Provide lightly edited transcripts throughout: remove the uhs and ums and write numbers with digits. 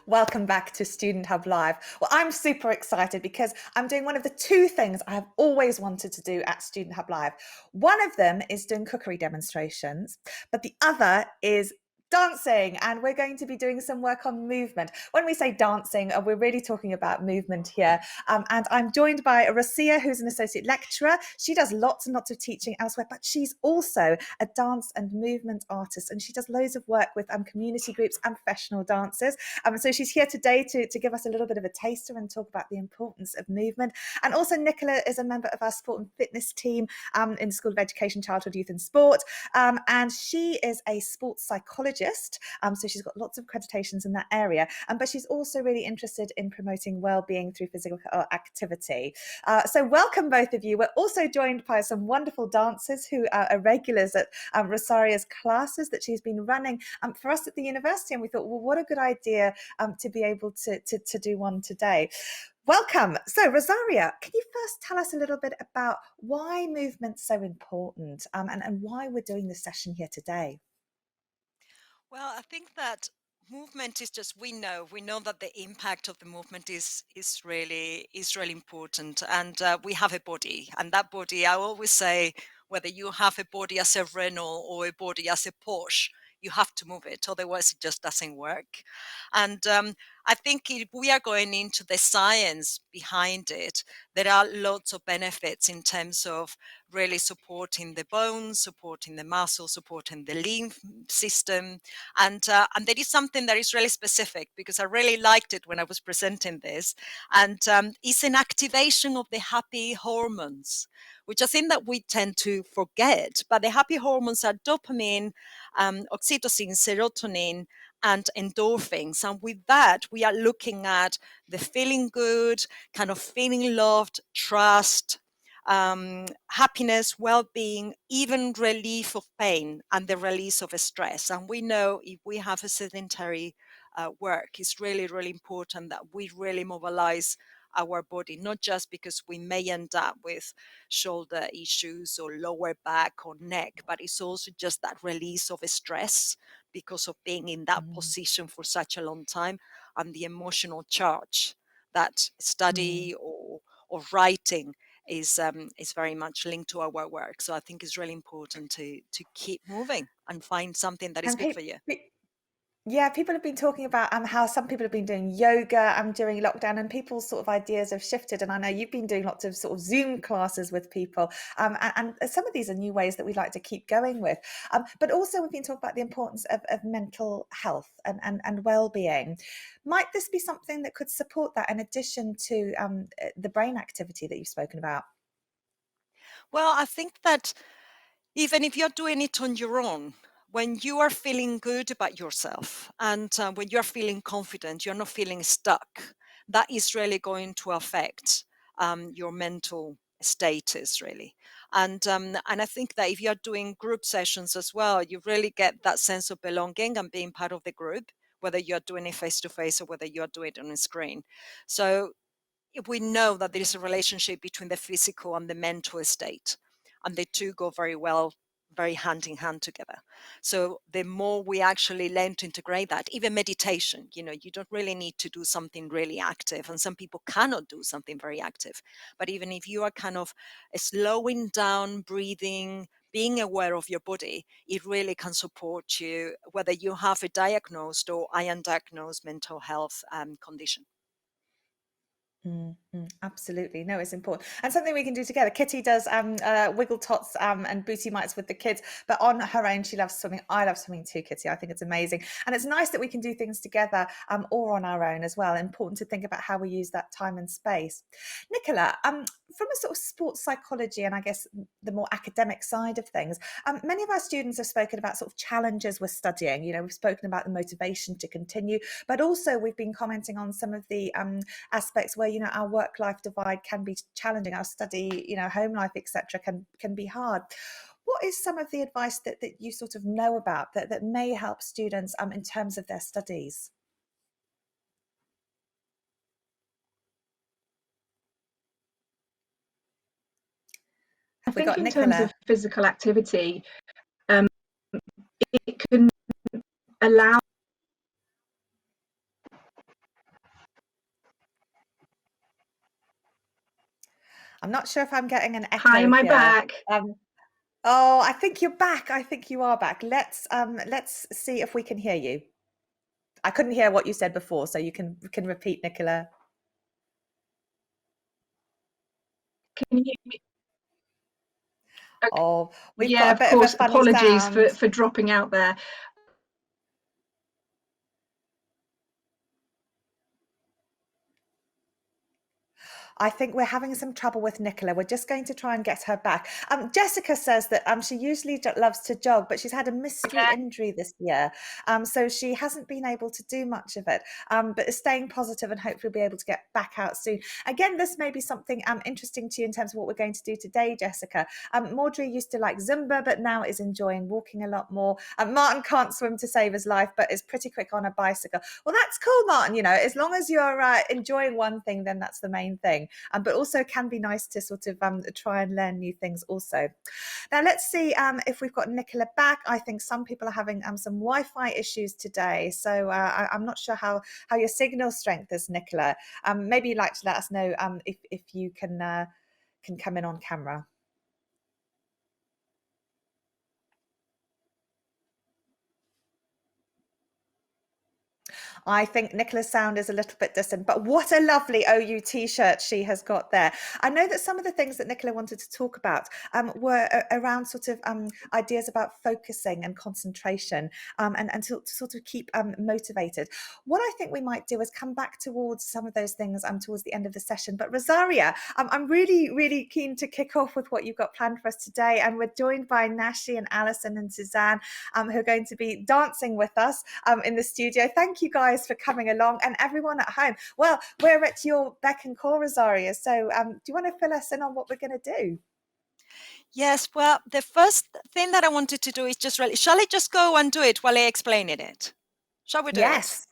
Welcome back to Student Hub Live. Well, I'm super excited because I'm doing one of the two things I have always wanted to do at Student Hub Live. One of them is doing cookery demonstrations, but the other is dancing, and we're going to be doing some work on movement. When we say dancing, we're really talking about movement here. And I'm joined by Rosaria, who's an associate lecturer. She does lots and lots of teaching elsewhere, but she's also a dance and movement artist, and she does loads of work with community groups and professional dancers. So she's here today to give us a little bit of a taster and talk about the importance of movement. And also Nichola is a member of our sport and fitness team in the School of Education, Childhood, Youth and Sport. And she is a sports psychologist. So she's got lots of accreditations in that area. But she's also really interested in promoting well-being through physical activity. So welcome both of you. We're also joined by some wonderful dancers who are regulars at Rosaria's classes that she's been running for us at the university. And we thought, well, what a good idea to be able to do one today. Welcome. So Rosaria, can you first tell us a little bit about why movement's so important and why we're doing this session here today? Well, I think that movement is just we know that the impact of the movement is really important, and we have a body, and that body, I always say, whether you have a body as a Renault or a body as a Porsche, you have to move it, otherwise it just doesn't work. And I think if we are going into the science behind it, there are lots of benefits in terms of really supporting the bones, supporting the muscle, supporting the lymph system. And there is something that is really specific, because I really liked it when I was presenting this, and it's an activation of the happy hormones, which I think that we tend to forget. But the happy hormones are dopamine, oxytocin, serotonin, and endorphins. And with that, we are looking at the feeling good, kind of feeling loved, trust, happiness, well-being, even relief of pain and the release of stress. And we know if we have a sedentary work, it's really, really important that we really mobilize our body, not just because we may end up with shoulder issues or lower back or neck, but it's also just that release of stress because of being in that Mm, position for such a long time, and the emotional charge that mm. study or writing is very much linked to our work. So I think it's really important to keep moving and find something that is And good for you. yeah, people have been talking about how some people have been doing yoga during lockdown, and people's sort of ideas have shifted. And I know you've been doing lots of sort of Zoom classes with people, and some of these are new ways that we'd like to keep going with. But also, we've been talking about the importance of mental health and well-being. Might this be something that could support that in addition to the brain activity that you've spoken about? Well, I think that even if you're doing it on your own, when you are feeling good about yourself, and when you're feeling confident, you're not feeling stuck, that is really going to affect your mental status, really. And I think that if you're doing group sessions as well, you really get that sense of belonging and being part of the group, whether you're doing it face to face or whether you're doing it on a screen. So if we know that there is a relationship between the physical and the mental state, and the two go very well, very hand in hand together. So the more we actually learn to integrate that, even meditation, you don't really need to do something really active, and some people cannot do something very active. But even if you are kind of slowing down, breathing, being aware of your body, it really can support you, whether you have a diagnosed or undiagnosed mental health condition. Absolutely. No, it's important. And something we can do together. Kitty does wiggle tots and booty mites with the kids, but on her own, she loves swimming. I love swimming too, Kitty. I think it's amazing. And it's nice that we can do things together or on our own as well. Important to think about how we use that time and space. Nichola, from a sort of sports psychology and I guess the more academic side of things, many of our students have spoken about sort of challenges with studying. We've spoken about the motivation to continue, but also we've been commenting on some of the aspects where our work life divide can be challenging, our study, home life, etc., can be hard. What is some of the advice that you sort of know about that may help students in terms of their studies? I Have we think got in terms Nichola? of physical activity, it can allow I'm not sure if I'm getting an echo Hi, am I here. back? Oh, I think you're back. I think you are back. Let's see if we can hear you. I couldn't hear what you said before, so you can repeat, Nichola. Can you hear me? Okay. Oh, we've Yeah, got a of bit of a course. funny Apologies sound. for dropping out there. I think we're having some trouble with Nichola. We're just going to try and get her back. Jessica says that she usually loves to jog, but she's had a mystery injury this year. So she hasn't been able to do much of it, but is staying positive and hopefully be able to get back out soon. Again, this may be something interesting to you in terms of what we're going to do today, Jessica. Maudry used to like Zumba, but now is enjoying walking a lot more. Martin can't swim to save his life, but is pretty quick on a bicycle. Well, that's cool, Martin. You know, as long as you're enjoying one thing, then that's the main thing. But also can be nice to sort of try and learn new things also. Now let's see if we've got Nichola back. I think some people are having some Wi-Fi issues today, so I'm not sure how your signal strength is, Nichola. Maybe you'd like to let us know if you can come in on camera. I think Nicola's sound is a little bit distant, but what a lovely OU t-shirt she has got there. I know that some of the things that Nichola wanted to talk about were around sort of ideas about focusing and concentration and to sort of keep motivated. What I think we might do is come back towards some of those things towards the end of the session. But Rosaria, I'm really, really keen to kick off with what you've got planned for us today. And we're joined by Nashi and Alison and Suzanne, who are going to be dancing with us in the studio. Thank you guys for coming along, and everyone at home. Well, we're at your beck and call, Rosaria. So do you want to fill us in on what we're going to do? Yes, well, the first thing that I wanted to do is just really, shall I just go and do it while I explain it? Shall we do it?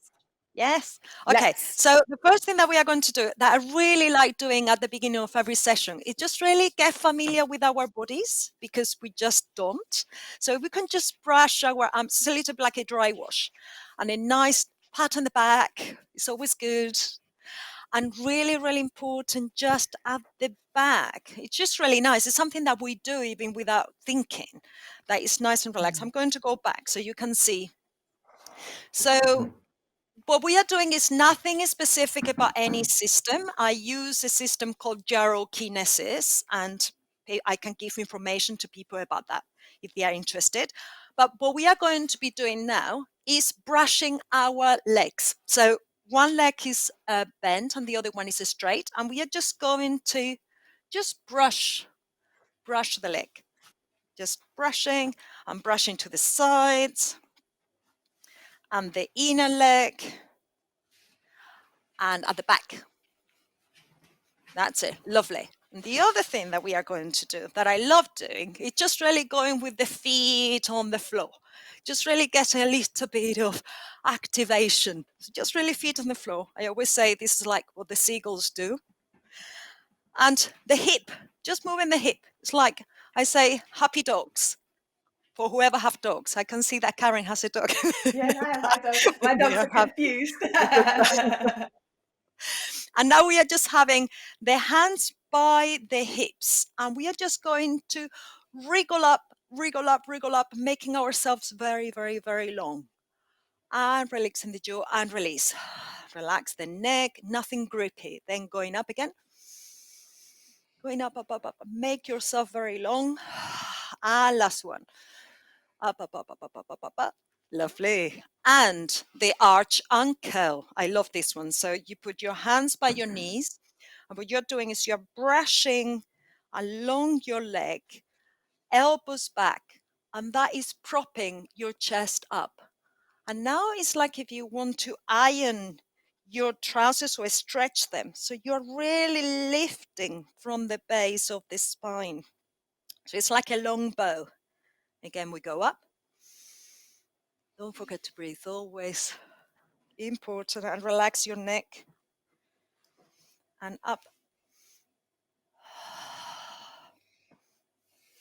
Yes. Okay. Let's. So the first thing that we are going to do that I really like doing at the beginning of every session is just really get familiar with our bodies, because we just don't. So if we can just brush our arms, it's a little bit like a dry wash, and a nice pat on the back. It's always good. And really, really important just at the back. It's just really nice. It's something that we do even without thinking, that is nice and relaxed. I'm going to go back so you can see. So what we are doing is nothing specific about any system. I use a system called gyrokinesis, and I can give information to people about that if they are interested. But what we are going to be doing now is brushing our legs. So one leg is bent and the other one is straight, and we are just going to just brush the leg. Just brushing and brushing to the sides and the inner leg and at the back. That's it. Lovely. And the other thing that we are going to do that I love doing is just really going with the feet on the floor. Just really getting a little bit of activation. So just really feet on the floor. I always say this is like what the seagulls do. And the hip, just moving the hip. It's like I say happy dogs for whoever have dogs. I can see that Karen has a dog. Yes, I have my dogs are confused. And now we are just having the hands by the hips, and we are just going to wriggle up, making ourselves very, very, very long. And releasing the jaw and release. Relax the neck, nothing grippy. Then going up again. Going up, up, up, up. Make yourself very long. And last one. Up, up, up, up, up, up, up, up, up. Lovely. And the arch ankle. I love this one. So you put your hands by your knees, and what you're doing is you're brushing along your leg, elbows back, and that is propping your chest up. And now it's like if you want to iron your trousers or stretch them. So you're really lifting from the base of the spine. So it's like a long bow. Again, we go up. Don't forget to breathe, always important, and relax your neck. And up.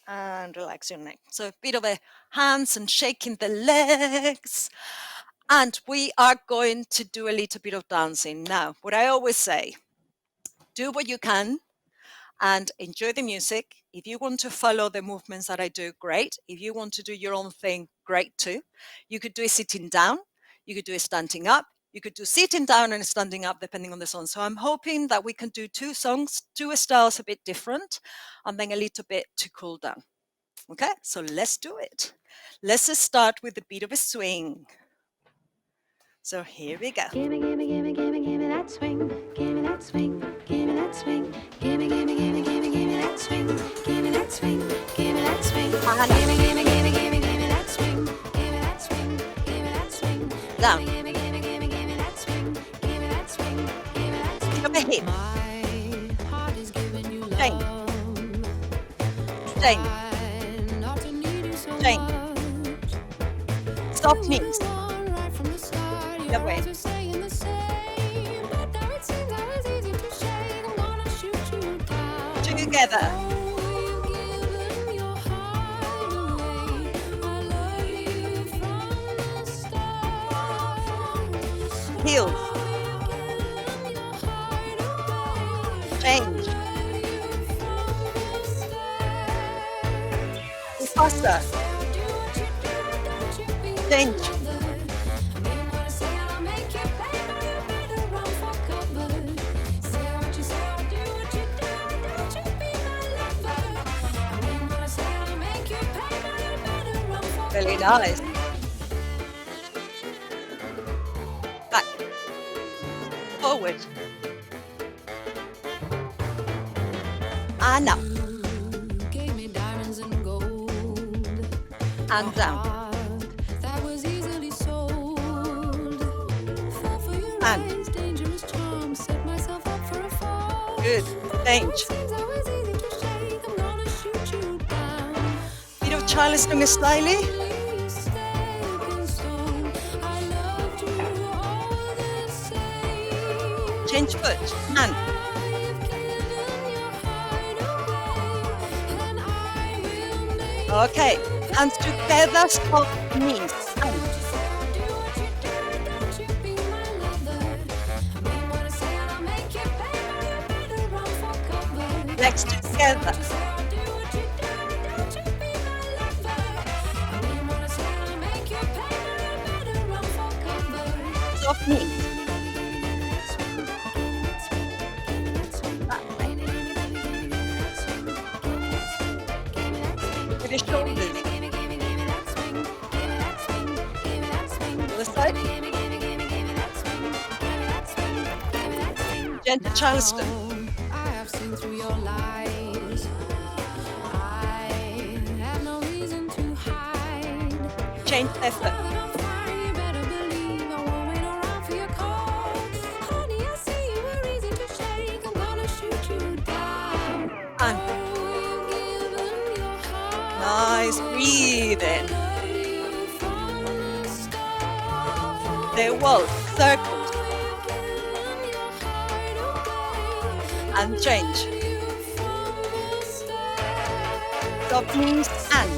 And relax your neck. So a bit of a hands and shaking the legs. And we are going to do a little bit of dancing. Now, what I always say, do what you can and enjoy the music. If you want to follow the movements that I do, great. If you want to do your own thing, great too. You could do it sitting down, you could do it standing up, you could do sitting down and standing up depending on the song. So I'm hoping that we can do 2 songs, 2 styles a bit different, and then a little bit to cool down. Okay, so let's do it. Let's just start with a bit of a swing. So here we go. Gimme, gimme, gimme, gimme, gimme that swing. Gimme that swing. Gimme that swing. Gimme, gimme, gimme, gimme, gimme that swing. Gimme that swing. Gimme that swing. Gimme, gimme, gimme, gimme, gimme that swing. Gimme that swing. Gimme that swing. Down. Gimme, gimme, gimme, gimme that swing. Gimme that swing. Gimme that swing. Pick up a hip. My heart is giving you love. Change. Change. Try not to need you so Change. much. Soft knees. Right from the start, Your your way. eyes were saying the same, but now it seems I was easy to shake. I'm gonna shoot you down. Together. Oh, you've given your heart away. I love you from the start. Heels. Oh, you've given your heart away. Change. I love you from the start. Go faster. Do what you do, don't you be my Change. lover. I mean what I say and I'll make you pay, but you better run for cover. Say what you say, I'll do what you do, don't you be my lover. I mean what I say and I'll make you pay, but you better run for cover. Really nice. Back. Forward. And up. You gave me diamonds and gold. And down. That was easily sold. Fall for your And. eyes, dangerous charm. Set myself up for a fall. Good. Change. Seems I was easy to shake. I'm gonna shoot you down. Bit of Charleston slightly. Only stepping stone. I loved you all the same. Change foot. And. I've given your heart away, and I will make Okay. Hands together. Soft knees. And. Legs together. Soft knees. That way. With your shoulders. Other side. Gentle Charleston. I have seen through your lies. I have no reason to hide. Change effort. But I'm fine, you better believe I won't wait around for your call. Honey, I see you were easy to shake. I'm gonna shoot you down. And. Oh, you've given your heart. Nice. Breathe in. Love you from the start. The wall. Circles. And change. Soft knees. And.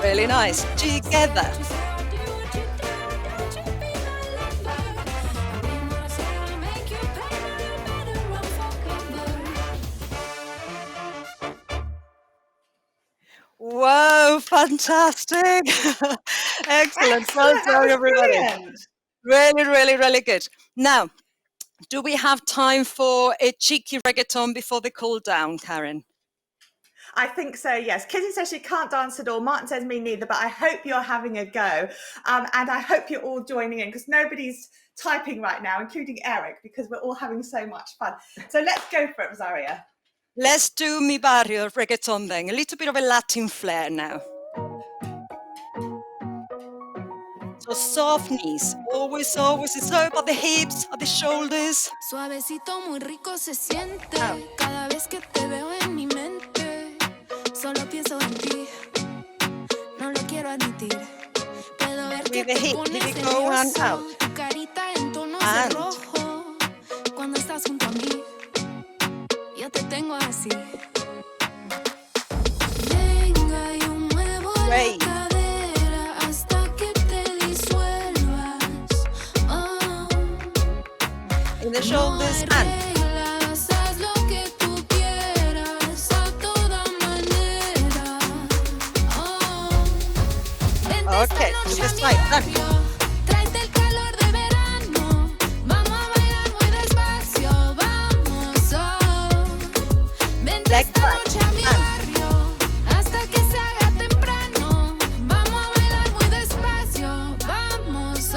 Really nice. Together. Whoa, fantastic. Excellent. Well Excellent, that done, was everybody. brilliant. Really, really, really good. Now, do we have time for a cheeky reggaeton before the cool down, Karen? I think so, yes. Kitty says she can't dance at all. Martin says me neither, but I hope you're having a go. And I hope you're all joining in because nobody's typing right now, including Eric, because we're all having so much fun. So let's go for it, Rosaria. Let's do Mi Barrio reggaeton then. A little bit of a Latin flair now. So soft knees. Always, always. It's all about the hips, about the shoulders. Suavecito, muy rico se siente. Ah. Cada vez que te veo en mi mente, solo pienso en ti. No lo quiero admitir. Puedo ver que With the te hip, pones let it go and nervioso. out. Tu carita en tonos de And. rojo. Cuando estás junto a mí, yo te tengo así. Venga, yo muevo la Great. cadera hasta que te disuelvas. Okay, to the side. Run. Tráete el calor de verano. Vamos a bailar muy despacio. Vamos, vente Leg esta back. noche a mi And barrio hasta que se haga temprano. Vamos a bailar muy despacio. Vamos,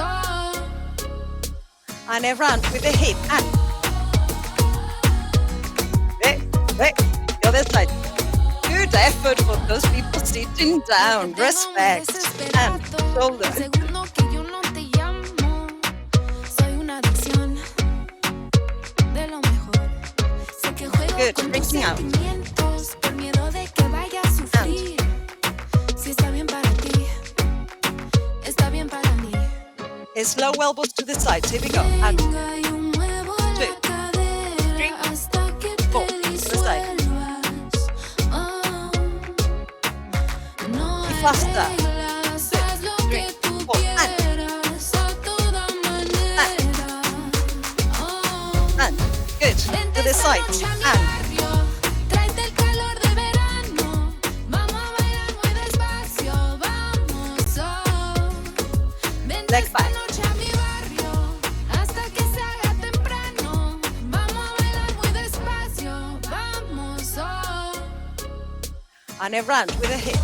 and a run with the hip. And the other side. Good effort for those people sitting down. Respect. And shoulder. El segundo que yo no te llamo, soy una adicción de lo mejor. Sé que juego Good, con tus reaching out. sentimientos por miedo de que vaya a sufrir. Si está bien para ti, está bien para mí. Slow elbows to the side. Here we go. And Venga, yo muevo la 2, 3, cadera hasta que 4. te To the side. disuelvas. No Y hay faster. reglas, 2, haz lo 3, que tú 4. And quieras a toda manera. and good. To Vente the esta side. noche a mi And barrio, tráete el calor de verano. Vamos a bailar muy despacio, vamos. Vente leg esta back. noche a mi barrio hasta que se haga temprano. Vamos a bailar muy despacio, vamos. And a run with a hip.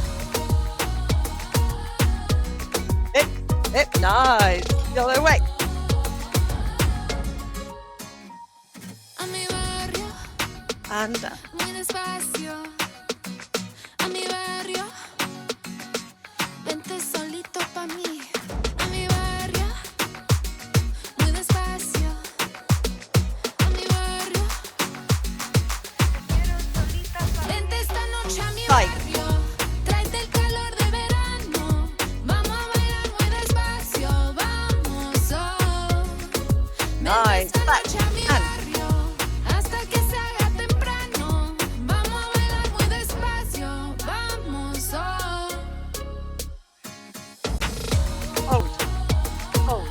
Hip. Nice. The other way. A mi barrio, And muy despacio. A mi barrio, vente solito pa' mí. A mi barrio, muy despacio. A mi barrio, quiero solita pa' vente esta noche a mi Side. barrio. Tráete el calor de verano. Vamos a bailar muy despacio. Vamos, vente Nice. esta Back. noche a mi And barrio hasta que se haga temprano. Vamos a bailar muy despacio. Vamos, hold. Hold.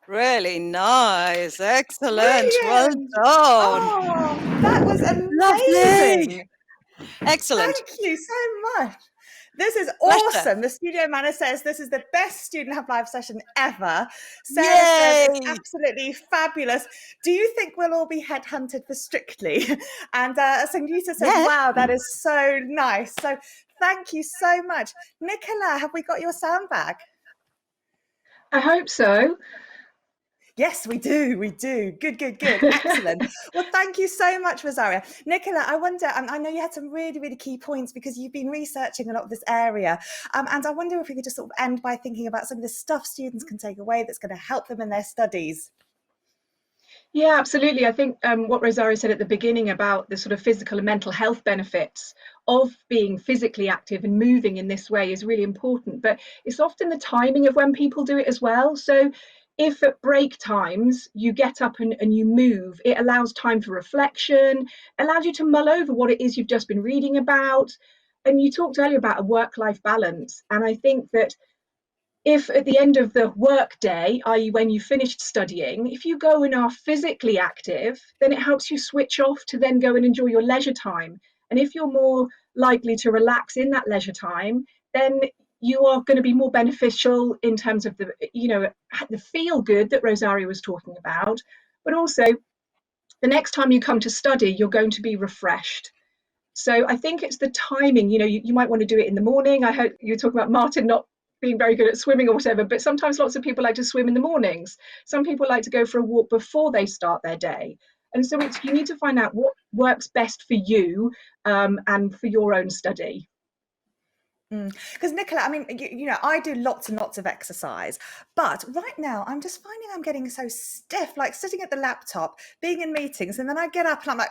Really nice. Excellent. Well Brilliant. done. Oh, that was Lovely. amazing. Excellent. Thank you so much. This is Pleasure. awesome. The studio manager says this is the best Student Hub Live session ever. Sarah says it's Yay. absolutely fabulous. Do you think we'll all be headhunted for Strictly? And Sangeeta says, Yeah. wow, that is so nice. So thank you so much. Nichola, have we got your sound back? I hope so. Yes, we do. We do. Good, good, good. Excellent. Well, thank you so much, Rosaria. Nichola, I wonder, I know you had some really, really key points because you've been researching a lot of this area. And I wonder if we could just sort of end by thinking about some of the stuff students can take away that's going to help them in their studies. Yeah, absolutely. I think what Rosaria said at the beginning about the sort of physical and mental health benefits of being physically active and moving in this way is really important. But it's often the timing of when people do it as well. So if at break times you get up and you move, it allows time for reflection, allows you to mull over what it is you've just been reading about. And you talked earlier about a work-life balance. And I think that if at the end of the work day, i.e. when you finished studying, if you go and are physically active, then it helps you switch off to then go and enjoy your leisure time. And if you're more likely to relax in that leisure time, then you are going to be more beneficial in terms of the, the feel good that Rosaria was talking about, but also the next time you come to study, you're going to be refreshed. So I think it's the timing. You might want to do it in the morning. I heard you were talking about Martin not being very good at swimming or whatever, but sometimes lots of people like to swim in the mornings. Some people like to go for a walk before they start their day. And so you need to find out what works best for you and for your own study. Because Nichola, I mean, I do lots and lots of exercise, but right now I'm just finding I'm getting so stiff, like sitting at the laptop, being in meetings, and then I get up and I'm like,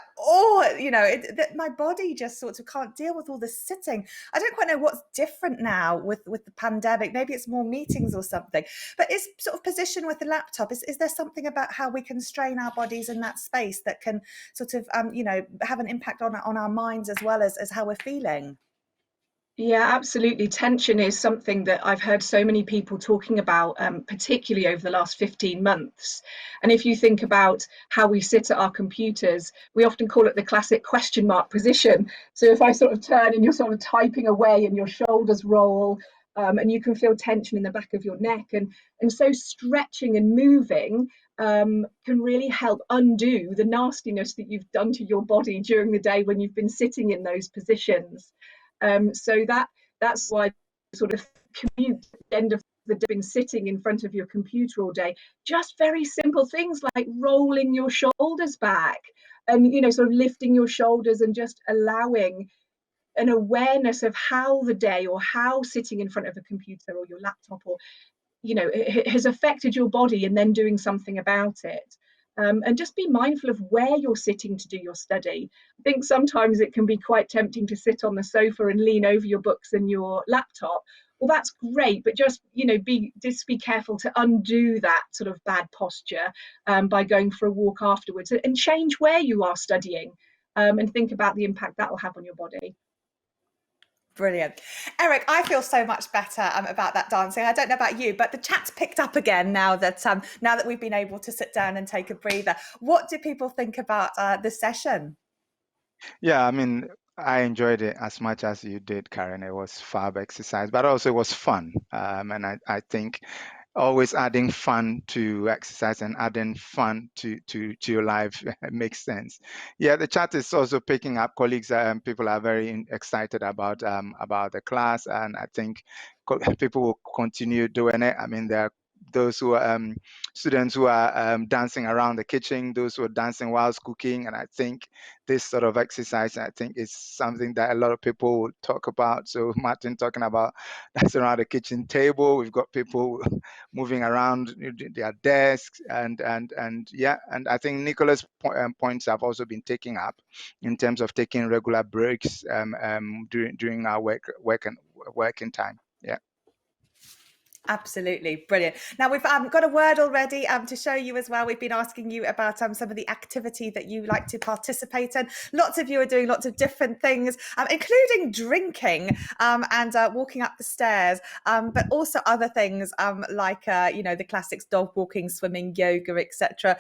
my body just sort of can't deal with all this sitting. I don't quite know what's different now with the pandemic. Maybe it's more meetings or something, but is sort of position with the laptop. Is there something about how we can strain our bodies in that space that can sort of, have an impact on our minds as well as how we're feeling? Yeah, absolutely. Tension is something that I've heard so many people talking about, particularly over the last 15 months. And if you think about how we sit at our computers, we often call it the classic question mark position. So if I sort of turn and you're sort of typing away and your shoulders roll, and you can feel tension in the back of your neck. And so stretching and moving can really help undo the nastiness that you've done to your body during the day when you've been sitting in those positions. So that's why sort of commute at the end of the day, been sitting in front of your computer all day, just very simple things like rolling your shoulders back and, you know, sort of lifting your shoulders and just allowing an awareness of how the day or how sitting in front of a computer or your laptop or, you know, it has affected your body, and then doing something about it. And just be mindful of where you're sitting to do your study. I think sometimes it can be quite tempting to sit on the sofa and lean over your books and your laptop. Well, that's great, but just, you know, be careful to undo that sort of bad posture by going for a walk afterwards, and change where you are studying, and think about the impact that will have on your body. Brilliant. Eric, I feel so much better about that dancing. I don't know about you, but the chat's picked up again now that we've been able to sit down and take a breather. What do people think about this session? Yeah, I mean, I enjoyed it as much as you did, Karen. It was fab exercise, but also it was fun. And I think always adding fun to exercise and adding fun to your life makes sense. Yeah, the chat is also picking up. Colleagues, people are very excited about the class, and I think people will continue doing it. I mean, there are those who are students who are dancing around the kitchen, those who are dancing whilst cooking, and I think this sort of exercise, I think, is something that a lot of people will talk about. So Martin talking about dancing around the kitchen table. We've got people moving around their desks, and yeah, and I think Nicola's points have also been taken up in terms of taking regular breaks during our working time. Yeah. Absolutely brilliant. Now we've got a word already to show you as well. We've been asking you about some of the activity that you like to participate in. Lots of you are doing lots of different things, including drinking and walking up the stairs, but also other things like you know, the classics: dog walking, swimming, yoga, etc.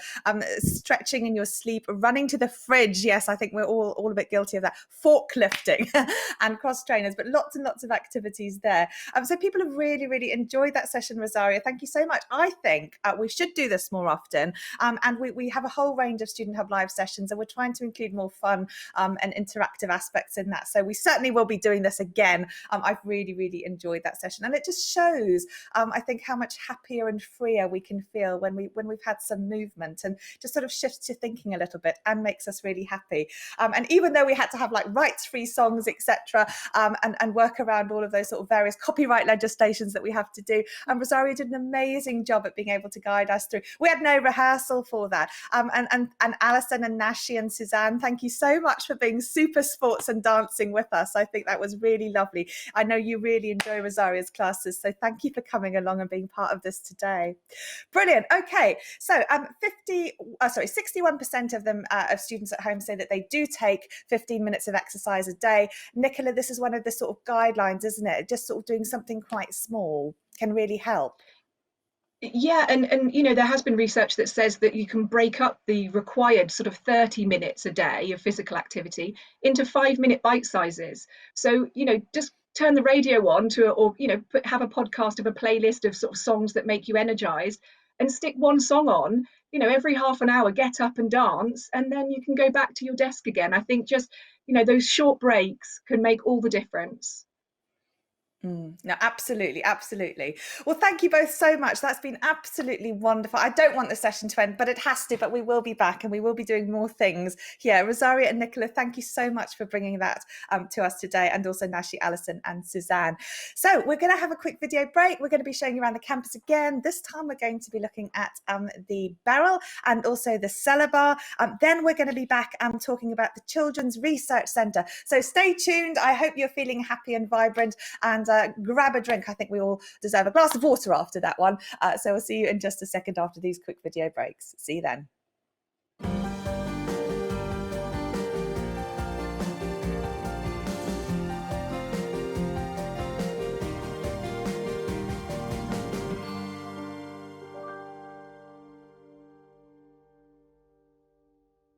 Stretching in your sleep, running to the fridge. Yes, I think we're all a bit guilty of that. Forklifting and cross trainers, but lots and lots of activities there. So people have really enjoyed that session, Rosaria. Thank you so much. I think we should do this more often. And we have a whole range of Student Hub Live sessions, and we're trying to include more fun and interactive aspects in that. So we certainly will be doing this again. I've really enjoyed that session. And it just shows, I think, how much happier and freer we can feel when we've had some movement, and just sort of shifts your thinking a little bit and makes us really happy. And even though we had to have like rights-free songs, etc., and work around all of those sort of various copyright legislations that we have to do, and Rosaria did an amazing job at being able to guide us through. We had no rehearsal for that. And Alison and Nashi and Suzanne, thank you so much for being super sports and dancing with us. I think that was really lovely. I know you really enjoy Rosaria's classes, so thank you for coming along and being part of this today. Brilliant. Okay, so 61% of them of students at home say that they do take 15 minutes of exercise a day. Nichola, this is one of the sort of guidelines, isn't it? Just sort of doing something quite small can really help. Yeah, and you know, there has been research that says that you can break up the required sort of 30 minutes a day of physical activity into 5-minute bite sizes. So, you know, just turn the radio on or you know, have a podcast of a playlist of sort of songs that make you energized, and stick one song on, you know, every half an hour, get up and dance, and then you can go back to your desk again. I think just, you know, those short breaks can make all the difference. No, absolutely. Well, thank you both so much. That's been absolutely wonderful. I don't want the session to end, but it has to. But we will be back, and we will be doing more things here. Rosaria and Nichola, thank you so much for bringing that to us today, and also Nashi, Alison and Suzanne. So we're going to have a quick video break. We're going to be showing you around the campus again. This time we're going to be looking at the Beryl and also the Cellar Bar. Then we're going to be back talking about the Children's Research Centre. So stay tuned. I hope you're feeling happy and vibrant, and grab a drink. I think we all deserve a glass of water after that one. So we'll see you in just a second after these quick video breaks. See you then.